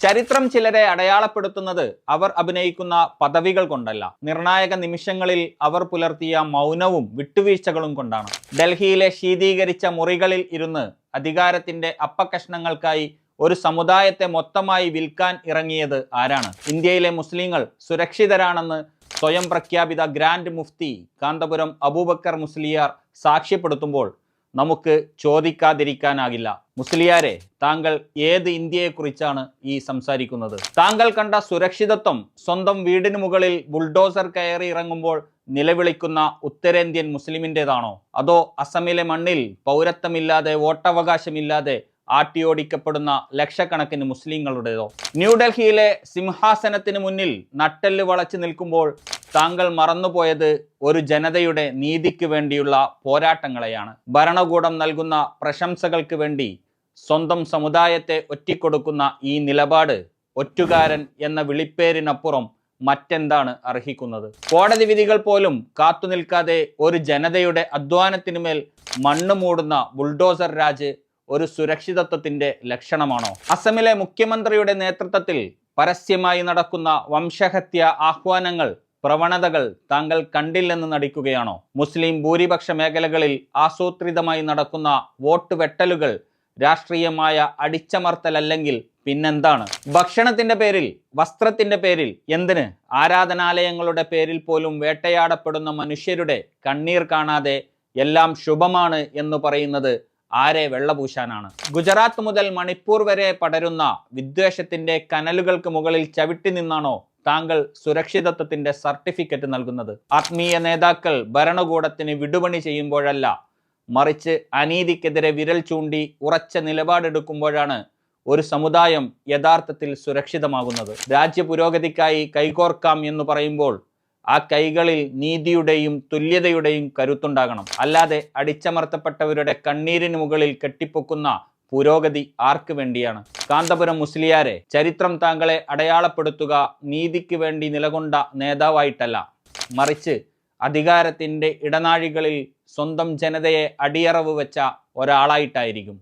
ചരിത്രം ചിലരെ അടയാളപ്പെടുത്തുന്നത് അവർ അഭിനയിക്കുന്ന പദവികൾ കൊണ്ടല്ല, നിർണായക നിമിഷങ്ങളിൽ അവർ പുലർത്തിയ മൗനവും വിട്ടുവീഴ്ചകളും കൊണ്ടാണ്. ഡൽഹിയിലെ ശീതീകരിച്ച മുറികളിൽ ഇരുന്ന് അധികാരത്തിന്റെ അപ്പക്കഷ്ണങ്ങൾക്കായി ഒരു സമുദായത്തെ മൊത്തമായി വിൽക്കാൻ ഇറങ്ങിയത് ആരാണ്? ഇന്ത്യയിലെ മുസ്ലിങ്ങൾ സുരക്ഷിതരാണെന്ന് സ്വയം പ്രഖ്യാപിത ഗ്രാൻഡ് മുഫ്തി കാന്തപുരം അബൂബക്കർ മുസ്ലിയാർ സാക്ഷ്യപ്പെടുത്തുമ്പോൾ നമുക്ക് ചോദിക്കാതിരിക്കാനാകില്ല, മുസ്ലിയാരെ, താങ്കൾ ഏത് ഇന്ത്യയെക്കുറിച്ചാണ് ഈ സംസാരിക്കുന്നത്? താങ്കൾ കണ്ട സുരക്ഷിതത്വം സ്വന്തം വീടിന് മുകളിൽ ബുൾഡോസർ കയറി ഇറങ്ങുമ്പോൾ നിലവിളിക്കുന്ന ഉത്തരേന്ത്യൻ മുസ്ലിമിൻ്റെതാണോ? അതോ അസമിലെ മണ്ണിൽ പൗരത്വമില്ലാതെ വോട്ടവകാശമില്ലാതെ ആട്ടിയോടിക്കപ്പെടുന്ന ലക്ഷക്കണക്കിന് മുസ്ലിങ്ങളുടേതോ? ന്യൂഡൽഹിയിലെ സിംഹാസനത്തിന് മുന്നിൽ നട്ടെല്ല് വളച്ചു നിൽക്കുമ്പോൾ താങ്കൾ മറന്നുപോയത് ഒരു ജനതയുടെ നീതിക്ക് വേണ്ടിയുള്ള പോരാട്ടങ്ങളെയാണ്. ഭരണകൂടം നൽകുന്ന പ്രശംസകൾക്ക് വേണ്ടി സ്വന്തം സമുദായത്തെ ഒറ്റിക്കൊടുക്കുന്ന ഈ നിലപാട് ഒറ്റുകാരൻ എന്ന വിളിപ്പേരിനപ്പുറം മറ്റെന്താണ് അർഹിക്കുന്നത്? കോടതി വിധികൾ പോലും കാത്തുനിൽക്കാതെ ഒരു ജനതയുടെ അധ്വാനത്തിനുമേൽ മണ്ണ് മൂടുന്ന ബുൾഡോസർ രാജ് ഒരു സുരക്ഷിതത്വത്തിന്റെ ലക്ഷണമാണോ? അസമിലെ മുഖ്യമന്ത്രിയുടെ നേതൃത്വത്തിൽ പരസ്യമായി നടക്കുന്ന വംശഹത്യ ആഹ്വാനങ്ങൾ, പ്രവണതകൾ താങ്കൾ കണ്ടില്ലെന്ന് നടിക്കുകയാണോ? മുസ്ലിം ഭൂരിപക്ഷ മേഖലകളിൽ ആസൂത്രിതമായി നടക്കുന്ന വോട്ട് വെട്ടലുകൾ രാഷ്ട്രീയമായ അടിച്ചമർത്തലല്ലെങ്കിൽ പിന്നെന്താണ്? ഭക്ഷണത്തിന്റെ പേരിൽ, വസ്ത്രത്തിന്റെ പേരിൽ, എന്തിന് ആരാധനാലയങ്ങളുടെ പേരിൽ പോലും വേട്ടയാടപ്പെടുന്ന മനുഷ്യരുടെ കണ്ണീർ കാണാതെ എല്ലാം ശുഭമാണ് എന്ന് പറയുന്നത് ആരെ വെള്ളപൂശാനാണ്? ഗുജറാത്ത് മുതൽ മണിപ്പൂർ വരെ പടരുന്ന വിദ്വേഷത്തിന്റെ കനലുകൾക്ക് മുകളിൽ ചവിട്ടി നിന്നാണോ താങ്കൾ സുരക്ഷിതത്വത്തിന്റെ സർട്ടിഫിക്കറ്റ് നൽകുന്നത്? ആത്മീയ നേതാക്കൾ ഭരണകൂടത്തിന് വിടുപണി ചെയ്യുമ്പോഴല്ല, മറിച്ച് അനീതിക്കെതിരെ വിരൽ ചൂണ്ടി ഉറച്ച നിലപാടെടുക്കുമ്പോഴാണ് ഒരു സമുദായം യഥാർത്ഥത്തിൽ സുരക്ഷിതമാകുന്നത്. രാജ്യ പുരോഗതിക്കായി കൈകോർക്കാം എന്ന് പറയുമ്പോൾ ആ കൈകളിൽ നീതിയുടെയും തുല്യതയുടെയും കരുത്തുണ്ടാകണം. അല്ലാതെ അടിച്ചമർത്തപ്പെട്ടവരുടെ കണ്ണീരിന് മുകളിൽ കെട്ടിപ്പൊക്കുന്ന പുരോഗതി ആർക്ക് വേണ്ടിയാണ്? കാന്തപുരം മുസ്ലിയാരെ, ചരിത്രം താങ്കളെ അടയാളപ്പെടുത്തുക നീതിക്ക് വേണ്ടി നിലകൊണ്ട നേതാവായിട്ടല്ല, മറിച്ച് അധികാരത്തിന്റെ ഇടനാഴികളിൽ സ്വന്തം ജനതയെ അടിയറവ് വെച്ച ഒരാളായിട്ടായിരിക്കും.